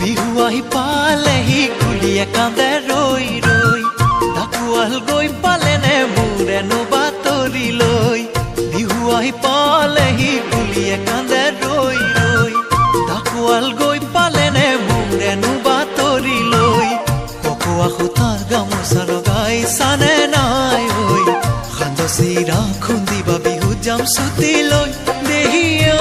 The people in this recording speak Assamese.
বিহু আহি পালেহি কুলিয়ে কান্দে ৰৈ ৰৈ ঢাকুৱাল গৈ পালেনে মোৰেনো বাতৰি লৈ বিহু আহি পালেহি কুলিয়ে কান্দে ৰৈ ৰৈ ঢাকুৱাল গৈ পালেনে মোৰেনো বাতৰি লৈ ককোৱা সূতাৰ গামোচা লগাইছানে নাই ঐ সান্দহ চিৰা খুন্দিবা বিহু যাম ছুটি লৈ দেহিয়া